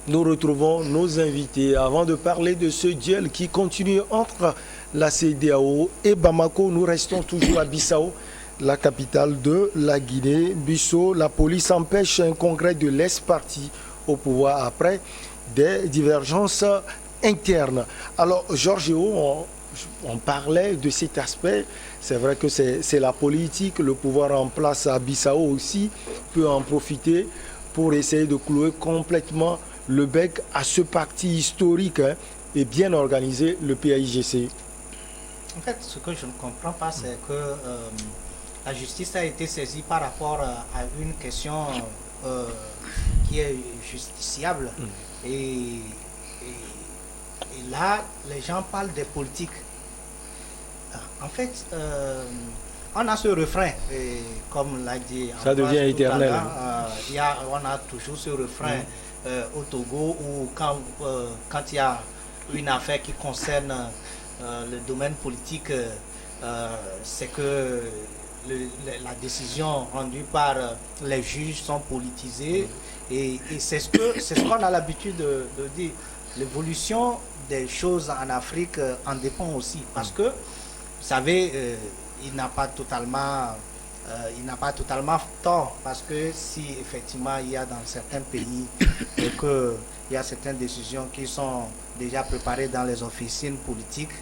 nous retrouvons nos invités. Avant de parler de ce duel qui continue entre la CEDEAO et Bamako, nous restons toujours à Bissau, la capitale de la Guinée. Bissau, la police empêche un congrès de l'Est-Parti au pouvoir après des divergences internes. Alors, Georges, on parlait de cet aspect. C'est vrai que c'est la politique, le pouvoir en place à Bissau aussi peut en profiter pour essayer de clouer complètement le bec à ce parti historique et bien organisé, le PAIGC. En fait, ce que je ne comprends pas, c'est que la justice a été saisie par rapport à une question qui est justiciable. Et là, les gens parlent des politiques. En fait, on a ce refrain, et comme l'a dit ça devient éternel. On a toujours ce refrain au Togo où quand il y a une affaire qui concerne le domaine politique, c'est que la décision rendue par les juges sont politisées et c'est ce qu'on a l'habitude de dire. L'évolution des choses en Afrique en dépend aussi parce que, vous savez, il n'a pas totalement tort parce que si effectivement il y a dans certains pays et que il y a certaines décisions qui sont déjà préparées dans les officines politiques,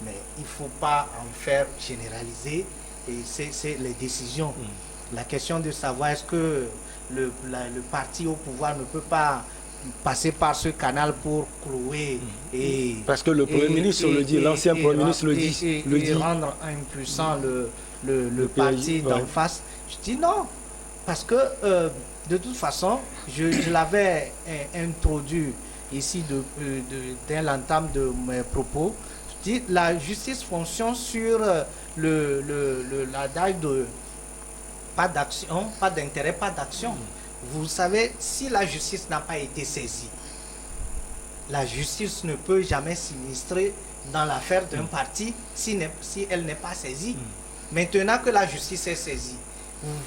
mais il ne faut pas en faire généraliser et c'est les décisions. La question de savoir est-ce que le parti au pouvoir ne peut pas passer par ce canal pour clouer et parce que le Premier ministre le dit, l'ancien Premier ministre le dit. Et rendre impuissant le parti d'en face. Je dis non, parce que de toute façon, je l'avais introduit ici dès l'entame de mes propos. Je dis la justice fonctionne sur l'adage de pas d'action, pas d'intérêt, pas d'action. Vous savez, si la justice n'a pas été saisie, la justice ne peut jamais s'illustrer dans l'affaire d'un parti si elle n'est pas saisie. Maintenant que la justice est saisie,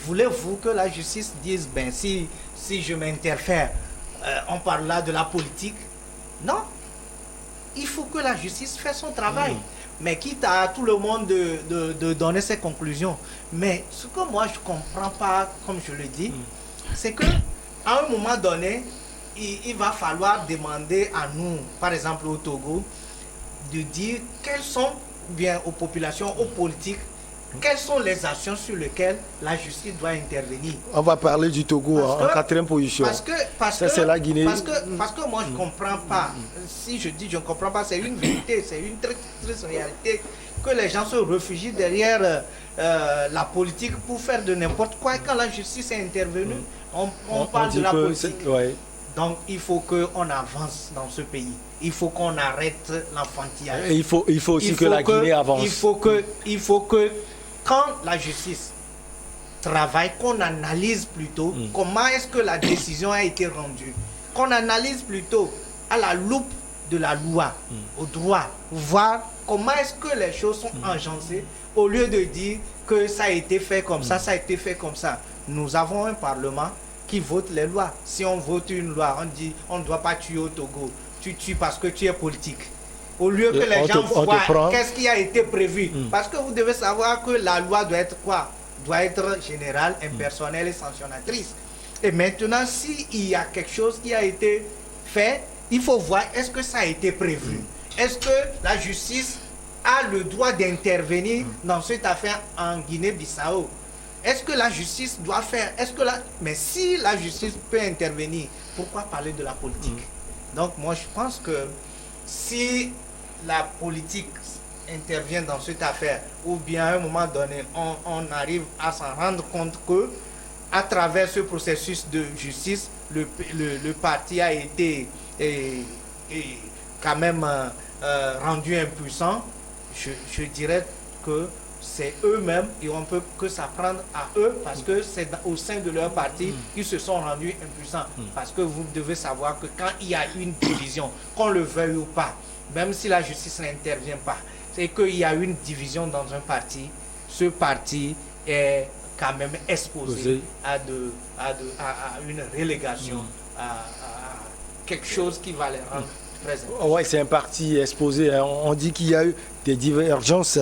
voulez-vous que la justice dise, ben si je m'interfère, on parle là de la politique? Non. Il faut que la justice fasse son travail. Mais quitte à tout le monde de donner ses conclusions. Mais ce que moi je ne comprends pas, comme je le dis, c'est qu'à un moment donné, il va falloir demander à nous, par exemple au Togo, de dire quelles sont, bien aux populations, aux politiques, quelles sont les actions sur lesquelles la justice doit intervenir. On va parler du Togo en quatrième position. Ça, c'est la Guinée. Parce que moi, je ne comprends pas. Si je dis je ne comprends pas, c'est une vérité, c'est une très triste réalité que les gens se réfugient derrière la politique pour faire de n'importe quoi. Et quand la justice est intervenue, on parle de la politique. Donc, il faut qu'on avance dans ce pays. Il faut qu'on arrête l'enfantillage. Il faut aussi que la Guinée avance. Il faut que quand la justice travaille, qu'on analyse plutôt comment est-ce que la décision a été rendue. Qu'on analyse plutôt à la loupe de la loi, au droit, voir comment est-ce que les choses sont agencées au lieu de dire que ça a été fait comme ça, ça a été fait comme ça. Nous avons un parlement qui vote les lois. Si on vote une loi, on dit on ne doit pas tuer au Togo. Tu tues parce que tu es politique. Au lieu que les gens voient qu'est-ce qui a été prévu. Parce que vous devez savoir que la loi doit être quoi? Doit être générale, impersonnelle et sanctionnatrice. Et maintenant, s'il y a quelque chose qui a été fait, il faut voir est-ce que ça a été prévu. Est-ce que la justice a le droit d'intervenir dans cette affaire en Guinée-Bissau? Est-ce que la justice doit faire? Mais si la justice peut intervenir, pourquoi parler de la politique? Donc moi je pense que si la politique intervient dans cette affaire, ou bien à un moment donné, on arrive à s'en rendre compte que à travers ce processus de justice, le parti a été quand même rendu impuissant, je dirais que c'est eux-mêmes et on peut que s'apprendre à eux parce que c'est au sein de leur parti qu'ils se sont rendus impuissants. Parce que vous devez savoir que quand il y a une division, qu'on le veuille ou pas, même si la justice n'intervient pas, c'est qu'il y a une division dans un parti, ce parti est quand même exposé à une relégation quelque chose qui va les rendre très importants. Oui, c'est un parti exposé. On dit qu'il y a eu des divergences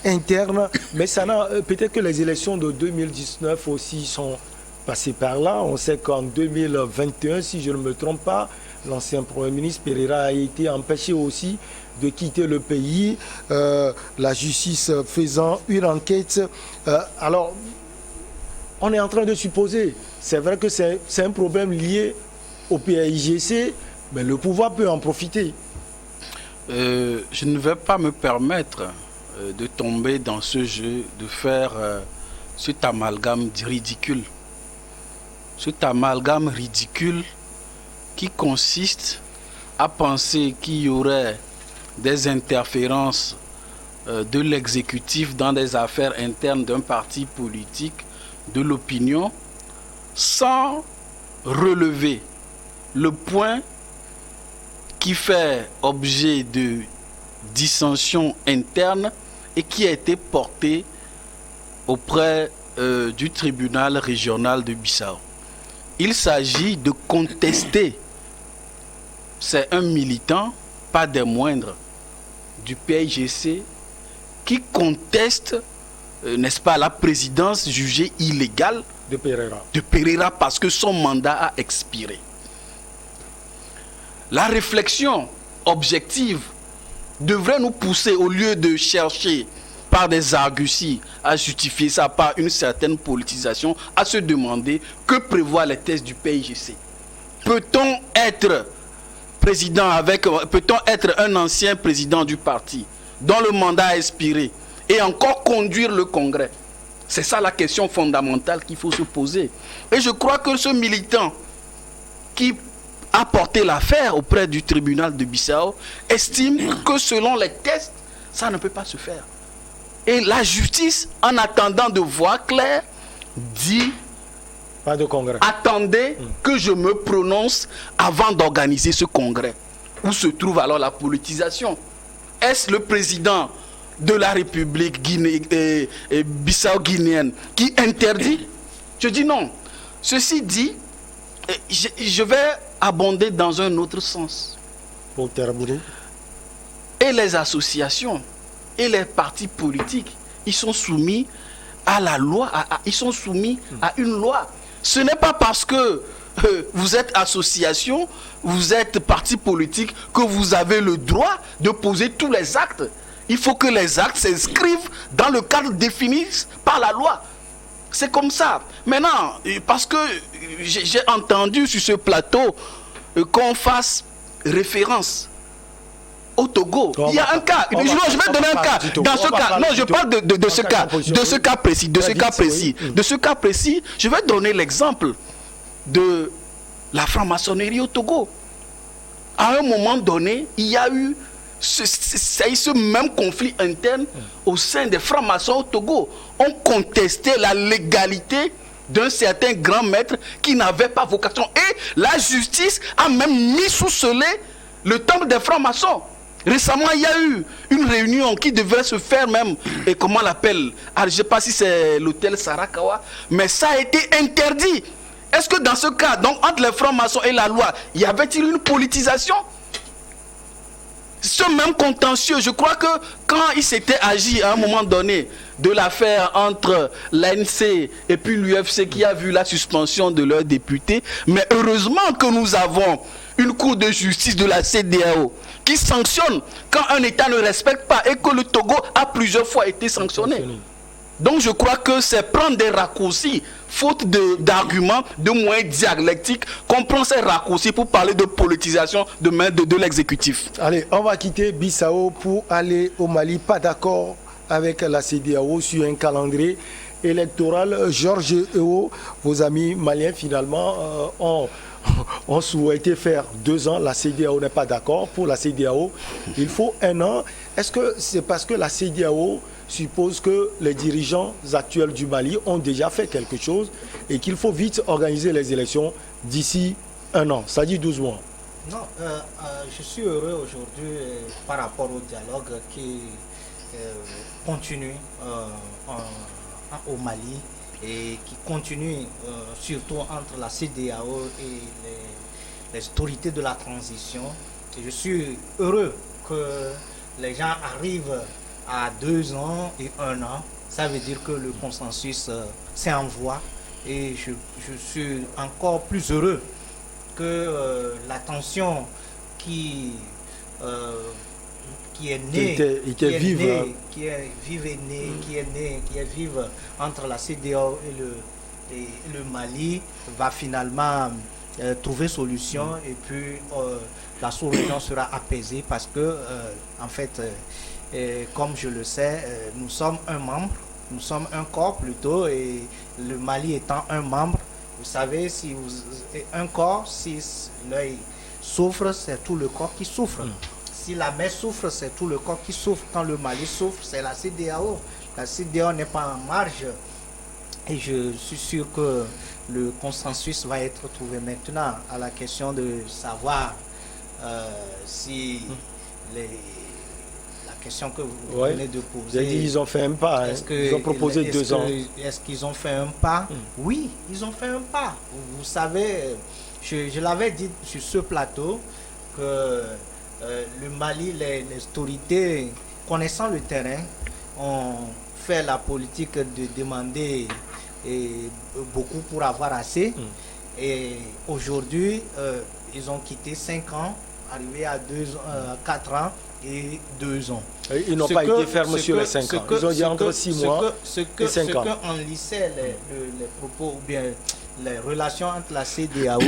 internes, mais ça n'a peut-être que les élections de 2019 aussi sont passées par là. On sait qu'en 2021, si je ne me trompe pas, l'ancien Premier ministre Pereira a été empêché aussi de quitter le pays, la justice faisant une enquête. Alors, on est en train de supposer, c'est vrai que c'est un problème lié au PAIGC, mais le pouvoir peut en profiter. Je ne vais pas me permettre de tomber dans ce jeu, de faire cet amalgame ridicule. Cet amalgame ridicule qui consiste à penser qu'il y aurait des interférences de l'exécutif dans des affaires internes d'un parti politique, de l'opinion, sans relever le point qui fait objet de dissensions internes et qui a été porté auprès du tribunal régional de Bissau. Il s'agit de contester, c'est un militant, pas des moindres, du PAIGC, qui conteste, n'est-ce pas, la présidence jugée illégale de Pereira parce que son mandat a expiré. La réflexion objective devrait nous pousser, au lieu de chercher par des arguties à justifier ça par une certaine politisation, à se demander que prévoient les thèses du PAIGC. Peut-on être peut-on être un ancien président du parti dont le mandat a expiré et encore conduire le congrès? C'est ça la question fondamentale qu'il faut se poser. Et je crois que ce militant qui a porté l'affaire auprès du tribunal de Bissau estime que selon les tests, ça ne peut pas se faire. Et la justice, en attendant de voir clair, dit: pas de congrès. Attendez que je me prononce avant d'organiser ce congrès. Où se trouve alors la politisation? Est-ce le président de la République bissau-guinéenne qui interdit? Je dis non. Ceci dit, je vais abonder dans un autre sens. Pour terminer. Et les associations et les partis politiques, ils sont soumis à la loi, ils sont soumis à une loi. Ce n'est pas parce que vous êtes association, vous êtes parti politique que vous avez le droit de poser tous les actes. Il faut que les actes s'inscrivent dans le cadre défini par la loi. C'est comme ça. Maintenant, parce que j'ai entendu sur ce plateau qu'on fasse référence au Togo. Il y a un cas. Je vais donner un cas. Dans ce cas, non, je parle de ce cas. De ce cas précis. De ce cas précis, je vais donner l'exemple de la franc-maçonnerie au Togo. À un moment donné, il y a eu ce même conflit interne au sein des francs-maçons au Togo. On contestait la légalité d'un certain grand maître qui n'avait pas vocation. Et la justice a même mis sous scellé le temple des francs-maçons. Récemment, il y a eu une réunion qui devait se faire même, et comment on l'appelle, je ne sais pas si c'est l'hôtel Sarakawa, mais ça a été interdit. Est-ce que dans ce cas, donc entre les francs-maçons et la loi, y avait-il une politisation? Ce même contentieux, je crois que quand il s'était agi à un moment donné de l'affaire entre l'ANC et puis l'UFC qui a vu la suspension de leurs députés, mais heureusement que nous avons une cour de justice de la CEDEAO qui sanctionne quand un État ne respecte pas, et que le Togo a plusieurs fois été sanctionné. Donc je crois que c'est prendre des raccourcis, faute d'arguments, de moyens dialectiques, qu'on prend ces raccourcis pour parler de politisation de l'exécutif. Allez, on va quitter Bissau pour aller au Mali. Pas d'accord avec la CEDEAO sur un calendrier électoral. Georges Eo, vos amis maliens finalement ont souhaité faire 2 ans. La CEDEAO n'est pas d'accord. Pour la CEDEAO, il faut 1 an. Est-ce que c'est parce que la CEDEAO suppose que les dirigeants actuels du Mali ont déjà fait quelque chose et qu'il faut vite organiser les élections d'ici 1 an, ça dit 12 mois? Non, je suis heureux aujourd'hui par rapport au dialogue qui continue au Mali et qui continue surtout entre la CEDEAO et les autorités de la transition. Et je suis heureux que les gens arrivent à 2 ans et 1 an. Ça veut dire que le consensus c'est en voie. Et je suis encore plus heureux que la tension qui est née, qui est vive entre la CEDEAO et le Mali va finalement trouver solution et puis la sous-région sera apaisée parce que en fait comme je le sais nous sommes un corps plutôt, et le Mali étant un membre, vous savez, si un corps, si l'œil souffre, c'est tout le corps qui souffre. Si la main souffre, c'est tout le corps qui souffre. Quand le Mali souffre, c'est la CEDEAO. La CEDEAO n'est pas en marge. Et je suis sûr que le consensus va être trouvé maintenant à la question de savoir si la question que vous venez de poser. Vous avez dit ils ont fait un pas. Ils ont proposé 2 ans. Est-ce qu'ils ont fait un pas? Oui, ils ont fait un pas. Vous savez, je l'avais dit sur ce plateau que le Mali, les autorités connaissant le terrain, ont fait la politique de demander beaucoup pour avoir assez. Et aujourd'hui, ils ont quitté 5 ans, arrivé à 4 ans et 2 ans. Ils n'ont pas été fermes sur les 5 ans. Ils ont dit entre 6 mois et 5 ans. Ce que enlissait les propos ou bien les relations entre la CEDEAO,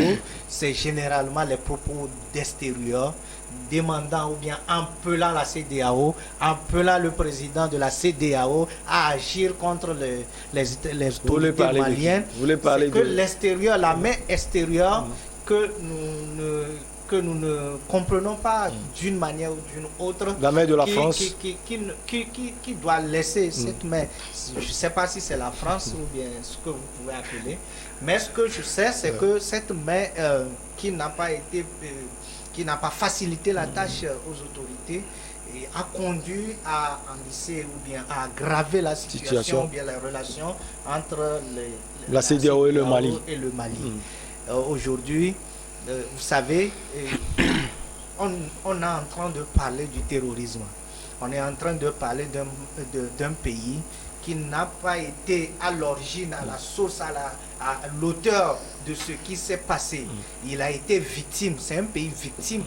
c'est généralement les propos d'extérieur, demandant ou bien appelant la CEDEAO, appelant le président de la CEDEAO à agir contre les autorités maliennes. Vous voulez parler que l'extérieur, la main extérieure, que nous ne comprenons pas d'une manière ou d'une autre. La main de la France. Qui doit laisser cette main. Je ne sais pas si c'est la France ou bien ce que vous pouvez appeler. Mais ce que je sais, c'est que cette main qui n'a pas facilité la tâche aux autorités et a conduit à enlisser ou bien à aggraver la situation ou bien les relations entre la CEDEAO et le Mali. Aujourd'hui, vous savez, on est en train de parler du terrorisme. On est en train de parler d'un pays qui n'a pas été à l'origine, à la source, à l'auteur de ce qui s'est passé. Il a été victime, c'est un pays victime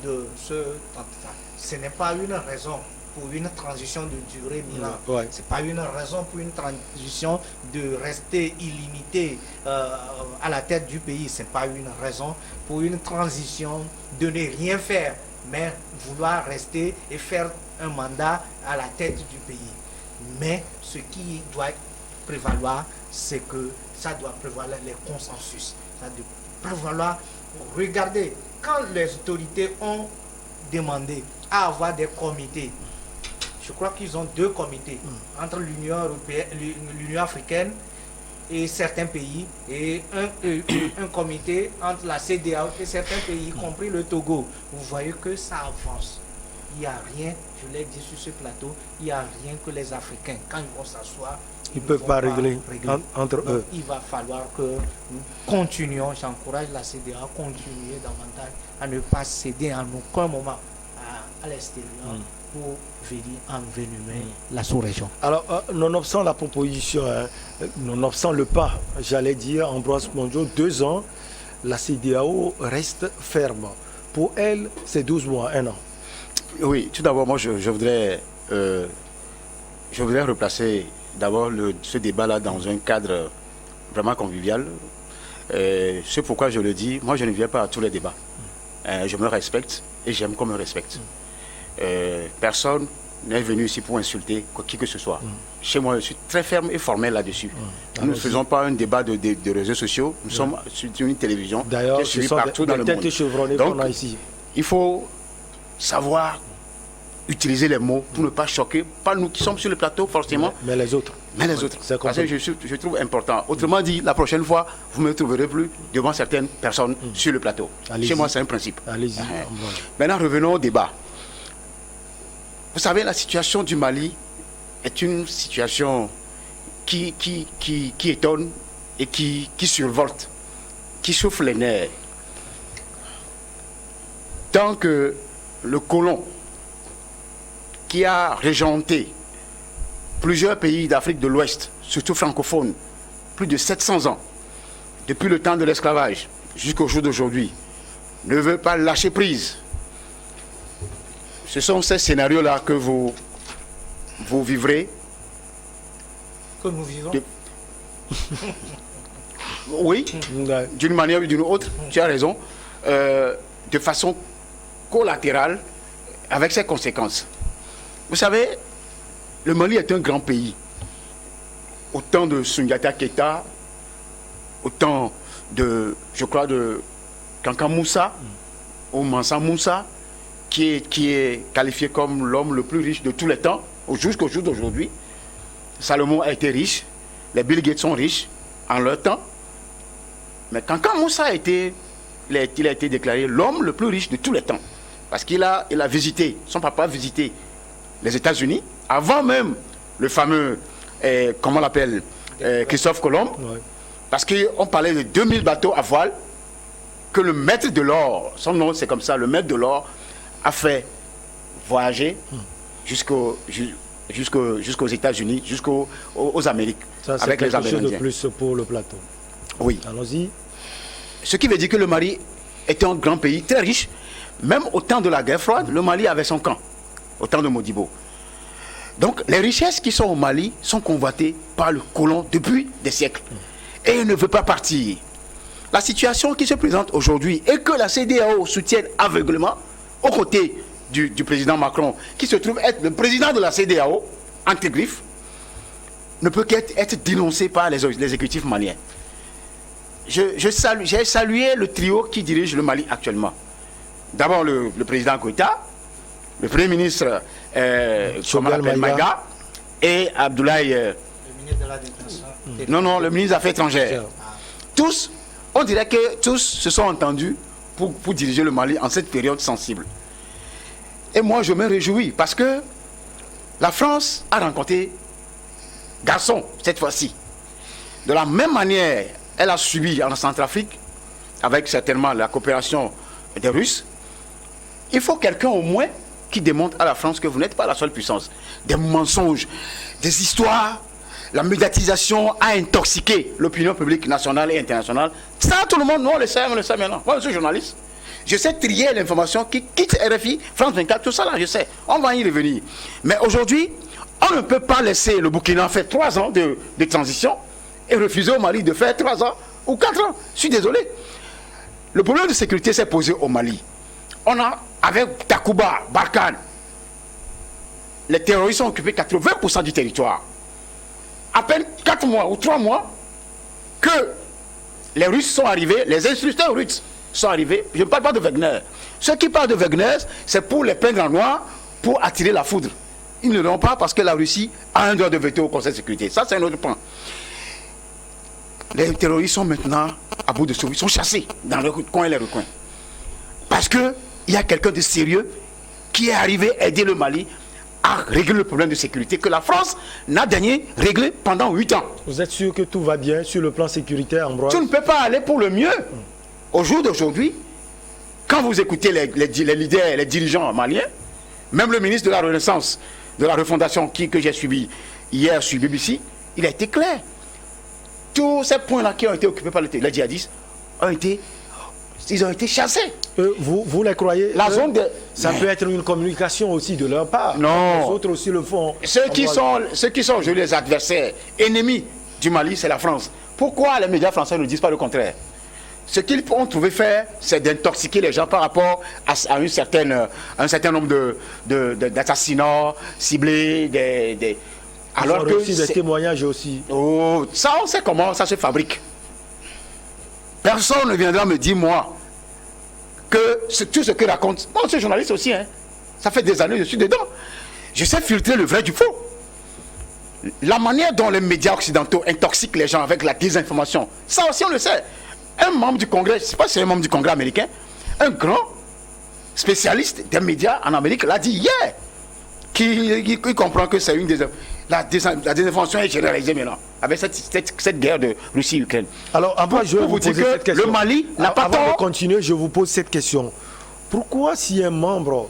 de ce attentat. Ce n'est pas une raison pour une transition de durée 1000 ans. Ouais. Ce n'est pas une raison pour une transition de rester illimité à la tête du pays. Ce n'est pas une raison pour une transition de ne rien faire, mais vouloir rester et faire un mandat à la tête du pays. Mais ce qui doit prévaloir, c'est que ça doit prévaloir les consensus. Ça doit prévaloir, regardez, quand les autorités ont demandé à avoir des comités, je crois qu'ils ont 2 comités entre l'Union européenne, l'Union africaine et certains pays, et un comité entre la CEDEAO et certains pays, y compris le Togo. Vous voyez que ça avance. Il n'y a rien, je l'ai dit sur ce plateau, il n'y a rien que les Africains, quand ils vont s'asseoir, ils ne peuvent pas régler entre eux. Il va falloir que nous continuions, j'encourage la CEDEAO à continuer davantage, à ne pas céder en aucun moment à l'extérieur pour venir envenimer la sous-région. Alors, nonobstant la proposition, nonobstant le pas, j'allais dire, Ambroise Monjo, 2 ans, la CEDEAO reste ferme. Pour elle, c'est 12 mois, 1 an. Oui, tout d'abord, moi, je voudrais replacer d'abord ce débat-là dans un cadre vraiment convivial. C'est pourquoi je le dis, moi, je ne viens pas à tous les débats. Je me respecte et j'aime qu'on me respecte. Personne n'est venu ici pour insulter qui que ce soit. Chez moi, je suis très ferme et formel là-dessus. Nous ne faisons pas un débat de réseaux sociaux. Nous sommes sur une télévision qui est suivie partout dans le monde. Donc, il faut savoir utiliser les mots pour ne pas choquer, pas nous qui sommes sur le plateau forcément, mais les autres. Parce que je trouve important. Autrement dit, la prochaine fois, vous ne me trouverez plus devant certaines personnes sur le plateau. Chez moi, c'est un principe. Allez-y. Maintenant, revenons au débat. Vous savez, la situation du Mali est une situation qui étonne et qui survolte, qui souffle les nerfs. tant que le colon qui a régenté plusieurs pays d'Afrique de l'Ouest, surtout francophones, plus de 700 ans, depuis le temps de l'esclavage jusqu'au jour d'aujourd'hui, ne veut pas lâcher prise. Ce sont ces scénarios-là que vous vivrez. Que nous vivons. Oui, d'une manière ou d'une autre, tu as raison, de façon collatérale, avec ses conséquences. Vous savez, le Mali est un grand pays. Au temps de Sundiata Keita, au temps de, je crois, de Kankan Moussa, ou Mansa Moussa, qui est qualifié comme l'homme le plus riche de tous les temps, jusqu'au jour d'aujourd'hui. Salomon a été riche, les Bill Gates sont riches en leur temps. Mais Kankan Moussa il a été déclaré l'homme le plus riche de tous les temps. Parce qu'il a visité, son papa a visité les États-Unis, avant même le fameux, comment on l'appelle, Christophe Colomb. Ouais. Parce qu'on parlait de 2000 bateaux à voile, que le maître de l'or, son nom c'est comme ça, le maître de l'or, a fait voyager jusqu'aux États-Unis, jusqu'aux Amériques, ça, avec les Amérindiens. Chose de plus pour le plateau. Oui. Allons-y. Ce qui veut dire que le Mali est un grand pays très riche. Même au temps de la guerre froide, le Mali avait son camp, au temps de Modibo. Donc les richesses qui sont au Mali sont convoitées par le colon depuis des siècles. Et il ne veut pas partir. La situation qui se présente aujourd'hui est que la CEDEAO soutienne aveuglement, aux côtés du président Macron, qui se trouve être le président de la CEDEAO, entre griffes, ne peut qu'être dénoncé par les exécutifs maliens. J'ai salué le trio qui dirige le Mali actuellement. D'abord le président Goïta, le premier ministre Maïga et Abdoulaye... le ministre de la Défense. Non, le ministre des Affaires étrangères. Tous, on dirait que tous se sont entendus pour diriger le Mali en cette période sensible. Et moi, je me réjouis parce que la France a rencontré garçon cette fois-ci. De la même manière, elle a subi en Centrafrique, avec certainement la coopération des Russes. Il faut quelqu'un au moins qui démontre à la France que vous n'êtes pas la seule puissance. Des mensonges, des histoires, la médiatisation a intoxiqué l'opinion publique nationale et internationale. Ça, tout le monde, nous on le sait maintenant. Moi, je suis journaliste. Je sais trier l'information qui quitte RFI, France 24, tout ça là, je sais. On va y revenir. Mais aujourd'hui, on ne peut pas laisser le Burkina faire 3 ans de transition et refuser au Mali de faire 3 ans ou 4 ans. Je suis désolé. Le problème de sécurité s'est posé au Mali. On a, avec Takuba, Barkhane, les terroristes ont occupé 80% du territoire. À peine 4 mois ou 3 mois que les Russes sont arrivés, les instructeurs russes sont arrivés. Je ne parle pas de Wagner. Ceux qui parlent de Wagner, c'est pour les peindre en noir, pour attirer la foudre. Ils ne l'ont pas parce que la Russie a un droit de veto au Conseil de sécurité. Ça, c'est un autre point. Les terroristes sont maintenant à bout de souffle. Ils sont chassés dans les coins et les recoins. Parce qu'il y a quelqu'un de sérieux qui est arrivé aider le Mali à régler le problème de sécurité que la France n'a daigné régler pendant 8 ans. Vous êtes sûr que tout va bien sur le plan sécuritaire, Ambroise? Tu ne peux pas aller pour le mieux. Au jour d'aujourd'hui, quand vous écoutez les leaders, les dirigeants maliens, même le ministre de la Renaissance, de la refondation que j'ai suivi hier sur BBC, il a été clair. Tous ces points-là qui ont été occupés par les djihadistes ils ont été chassés. Vous les croyez? La zone de... Ça peut être une communication aussi de leur part. Non. Les autres aussi le font. Ceux qui sont aujourd'hui les adversaires, ennemis du Mali, c'est la France. Pourquoi les médias français ne disent pas le contraire? Ce qu'ils ont trouvé faire, c'est d'intoxiquer les gens par rapport à un certain nombre d'assassinats ciblés, alors que aussi des témoignages aussi. Oh, ça, on sait comment ça se fabrique. Personne ne viendra me dire, moi, que tout ce que raconte... Moi, je suis journaliste aussi, hein. Ça fait des années que je suis dedans. Je sais filtrer le vrai du faux. La manière dont les médias occidentaux intoxiquent les gens avec la désinformation, ça aussi, on le sait. Un membre du Congrès, je ne sais pas si c'est un membre du Congrès américain, un grand spécialiste des médias en Amérique l'a dit hier, qui comprend que c'est une des... La désinformation est généralisée maintenant, avec cette guerre de Russie-Ukraine. Alors, après, je vais vous poser cette question. Le Mali n'a pas Avant tort. de continuer, je vous pose cette question. Pourquoi si un membre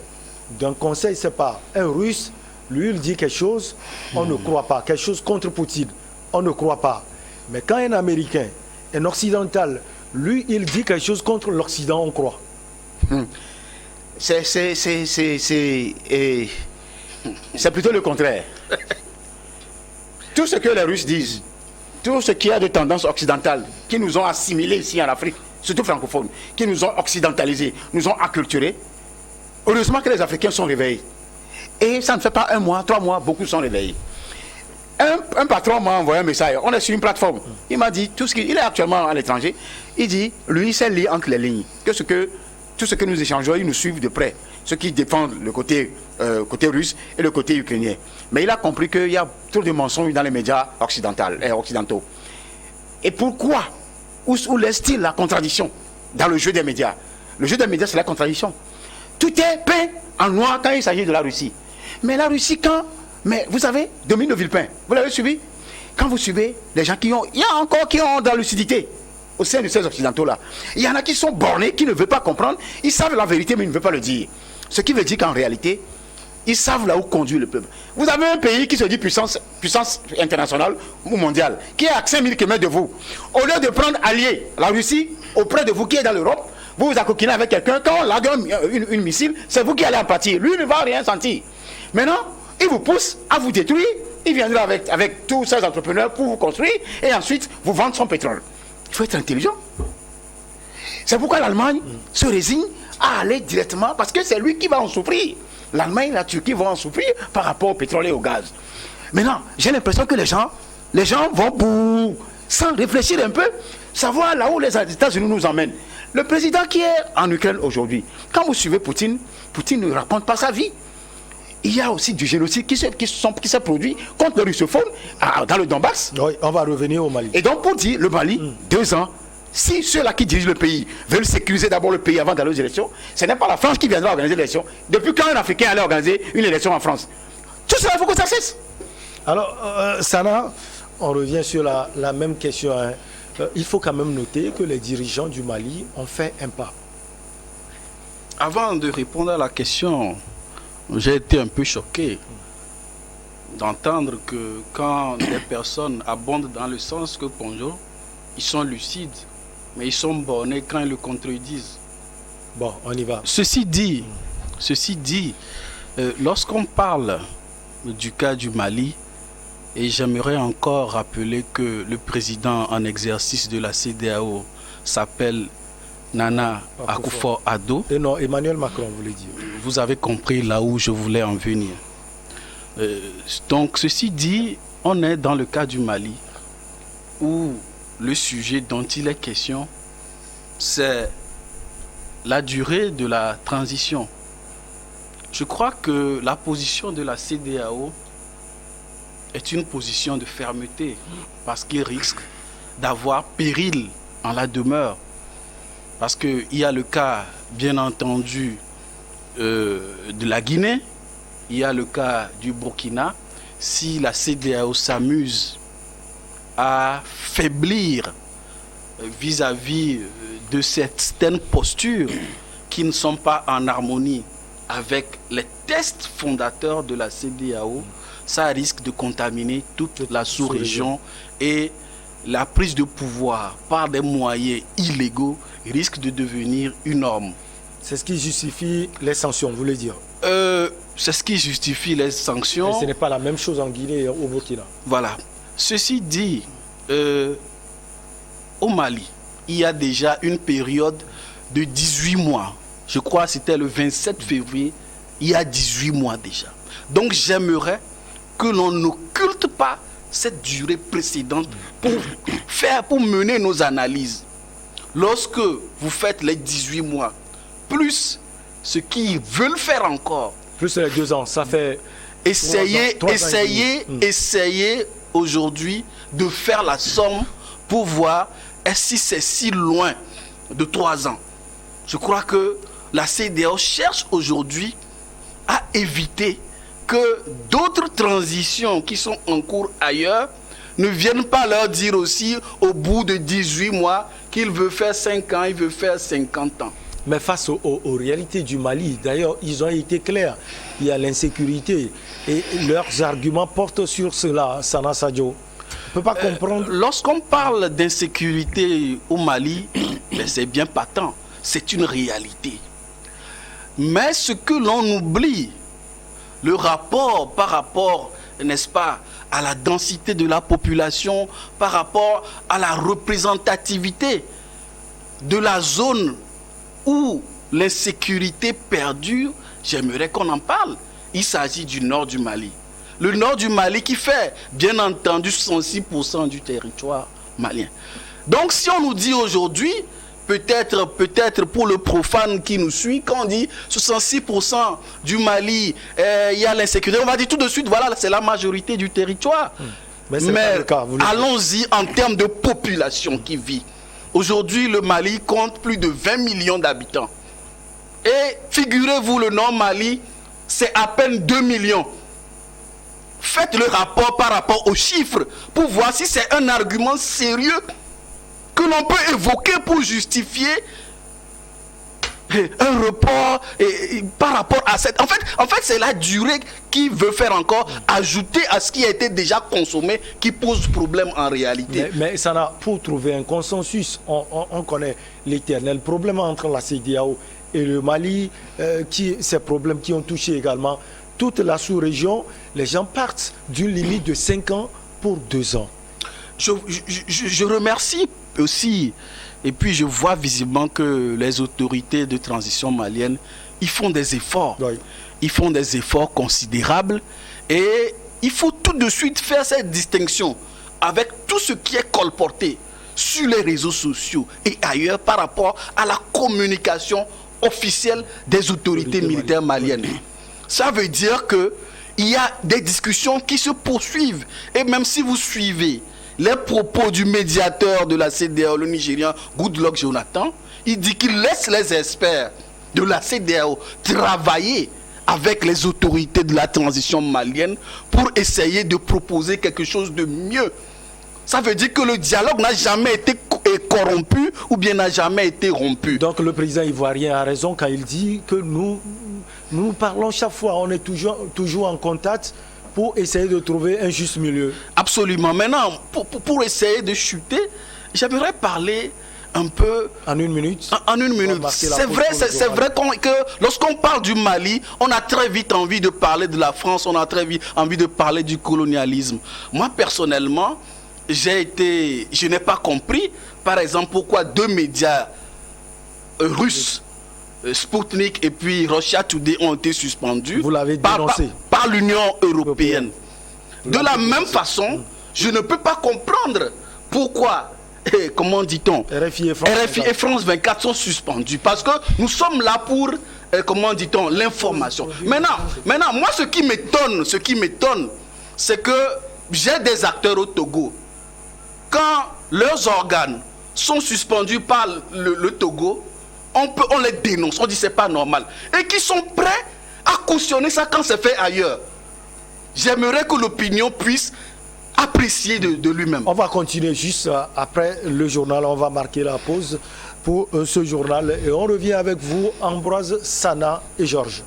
d'un conseil, c'est pas un Russe, lui il dit quelque chose, on ne croit pas, quelque chose contre Poutine, on ne croit pas. Mais quand un Américain, un Occidental, lui il dit quelque chose contre l'Occident, on croit. C'est plutôt le contraire. Tout ce que les Russes disent, tout ce qui a de tendance occidentale, qui nous ont assimilés ici en Afrique, surtout francophones, qui nous ont occidentalisés, nous ont acculturés, heureusement que les Africains sont réveillés. Et ça ne fait pas 1 mois, 3 mois, beaucoup sont réveillés. Un patron m'a envoyé un message, on est sur une plateforme. Il m'a dit, il est actuellement à l'étranger, il dit, lui, il sait lire entre les lignes, que tout ce que nous échangeons, ils nous suivent de près. Ceux qui défendent le côté russe et le côté ukrainien. Mais il a compris qu'il y a trop de mensonges dans les médias occidentaux. Et pourquoi? Où laisse-t-il la contradiction dans le jeu des médias? Le jeu des médias, c'est la contradiction. Tout est peint en noir quand il s'agit de la Russie. Mais la Russie, mais vous savez, Dominique de Villepin, vous l'avez suivi? Quand vous suivez les gens il y a encore qui ont de la lucidité au sein de ces occidentaux-là. Il y en a qui sont bornés, qui ne veulent pas comprendre. Ils savent la vérité, mais ils ne veulent pas le dire. Ce qui veut dire qu'en réalité, ils savent là où conduit le peuple. Vous avez un pays qui se dit puissance internationale ou mondiale, qui est à 5000 km de vous. Au lieu de prendre allié la Russie auprès de vous qui est dans l'Europe, vous vous accoquinez avec quelqu'un, quand on largue une missile, c'est vous qui allez en pâtir. Lui ne va rien sentir. Maintenant, il vous pousse à vous détruire. Il viendra avec tous ces entrepreneurs pour vous construire et ensuite vous vendre son pétrole. Il faut être intelligent. C'est pourquoi l'Allemagne se résigne à aller directement, parce que c'est lui qui va en souffrir. L'Allemagne et la Turquie vont en souffrir par rapport au pétrole et au gaz. Maintenant, j'ai l'impression que les gens vont sans réfléchir un peu, savoir là où les États-Unis nous emmènent. Le président qui est en Ukraine aujourd'hui, quand vous suivez Poutine ne raconte pas sa vie. Il y a aussi du génocide qui s'est produit contre le russophones dans le Donbass. Oui, on va revenir au Mali. Et donc pour dire, le Mali, 2 ans, si ceux-là qui dirigent le pays veulent sécuriser d'abord le pays avant d'aller aux élections, ce n'est pas la France qui viendra organiser l'élection. Depuis quand un Africain allait organiser une élection en France? Tout cela, il faut que ça cesse. Alors, Sana, on revient sur la même question. Hein. Il faut quand même noter que les dirigeants du Mali ont fait un pas. Avant de répondre à la question, j'ai été un peu choqué d'entendre que quand des personnes abondent dans le sens que Ponjo, ils sont lucides, mais ils sont bornés quand ils le contredisent. Bon, on y va. Ceci dit, lorsqu'on parle du cas du Mali, et j'aimerais encore rappeler que le président en exercice de la CEDEAO s'appelle Nana Akufo-Addo. Et non, Emmanuel Macron voulait dire. Vous avez compris là où je voulais en venir. Donc, ceci dit, on est dans le cas du Mali, où le sujet dont il est question, c'est la durée de la transition. Je crois que la position de la CEDEAO est une position de fermeté, parce qu'il risque d'avoir péril en la demeure. Parce qu'il y a le cas, bien entendu, de la Guinée, il y a le cas du Burkina. Si la CEDEAO s'amuse à faiblir vis-à-vis de certaines postures qui ne sont pas en harmonie avec les tests fondateurs de la CEDEAO, ça risque de contaminer toute la sous-région et la prise de pouvoir par des moyens illégaux risque de devenir une norme. C'est ce qui justifie les sanctions, vous voulez dire? C'est ce qui justifie les sanctions. Mais ce n'est pas la même chose en Guinée et au Burkina. Voilà. Ceci dit, au Mali, il y a déjà une période de 18 mois. Je crois que c'était le 27 février, il y a 18 mois déjà. Donc j'aimerais que l'on n'occulte pas cette durée précédente pour mener nos analyses. Lorsque vous faites les 18 mois, plus ce qu'ils veulent faire encore, plus les 2 ans, ça fait... Essayez aujourd'hui de faire la somme pour voir si c'est si loin de 3 ans. Je crois que la CEDEAO cherche aujourd'hui à éviter que d'autres transitions qui sont en cours ailleurs ne viennent pas leur dire aussi au bout de 18 mois qu'il veut faire 5 ans, il veut faire 50 ans. Mais face aux réalités du Mali, d'ailleurs, ils ont été clairs. Il y a l'insécurité et leurs arguments portent sur cela, Sana Sadio. On ne peut pas comprendre. Lorsqu'on parle d'insécurité au Mali, c'est bien patent. C'est une réalité. Mais ce que l'on oublie, le rapport par rapport, n'est-ce pas, à la densité de la population, par rapport à la représentativité de la zone où l'insécurité perdure, j'aimerais qu'on en parle. Il s'agit du nord du Mali. Le nord du Mali qui fait, bien entendu, 66% du territoire malien. Donc si on nous dit aujourd'hui, peut-être pour le profane qui nous suit, quand on dit 66% du Mali, il y a l'insécurité, on va dire tout de suite, voilà, c'est la majorité du territoire. Mais allons-y en termes de population qui vit. Aujourd'hui, le Mali compte plus de 20 millions d'habitants. Et figurez-vous, le nord Mali, c'est à peine 2 millions. Faites le rapport par rapport aux chiffres pour voir si c'est un argument sérieux que l'on peut évoquer pour justifier un report par rapport à cette... En fait c'est la durée qui veut faire encore ajouter à ce qui a été déjà consommé qui pose problème en réalité. Mais ça n'a, pour trouver un consensus, on connaît l'éternel problème entre la CEDEAO et le Mali, ces problèmes qui ont touché également toute la sous-région. Les gens partent d'une limite de 5 ans pour 2 ans. Je remercie aussi, et puis je vois visiblement que les autorités de transition malienne, ils font des efforts. Oui. Ils font des efforts considérables et il faut tout de suite faire cette distinction avec tout ce qui est colporté sur les réseaux sociaux et ailleurs par rapport à la communication officielle des autorités militaires maliennes. Oui. Ça veut dire qu'il y a des discussions qui se poursuivent. Et même si vous suivez les propos du médiateur de la CEDEAO, le Nigérian Goodluck Jonathan, il dit qu'il laisse les experts de la CEDEAO travailler avec les autorités de la transition malienne pour essayer de proposer quelque chose de mieux. Ça veut dire que le dialogue n'a jamais été corrompu ou bien n'a jamais été rompu. Donc le président ivoirien a raison quand il dit que nous parlons chaque fois, on est toujours en contact pour essayer de trouver un juste milieu. Absolument. Maintenant, pour essayer de chuter, j'aimerais parler un peu... En une minute. En une minute. C'est vrai que lorsqu'on parle du Mali, on a très vite envie de parler de la France, on a très vite envie de parler du colonialisme. Moi, personnellement, je n'ai pas compris, par exemple, pourquoi 2 médias russes, Sputnik et puis Russia Today ont été suspendus. Vous l'avez dénoncé par l'Union européenne. De la même façon, je ne peux pas comprendre pourquoi, comment dit-on, RFI et France 24 sont suspendus. Parce que nous sommes là pour, comment dit-on, l'information. Maintenant, moi, ce qui m'étonne, c'est que j'ai des acteurs au Togo. Quand leurs organes sont suspendus par le Togo, on les dénonce, on dit c'est pas normal. Et qui sont prêts à cautionner ça quand c'est fait ailleurs. J'aimerais que l'opinion puisse apprécier de lui-même. On va continuer juste après le journal, on va marquer la pause pour ce journal et on revient avec vous, Ambroise, Sana et Georges.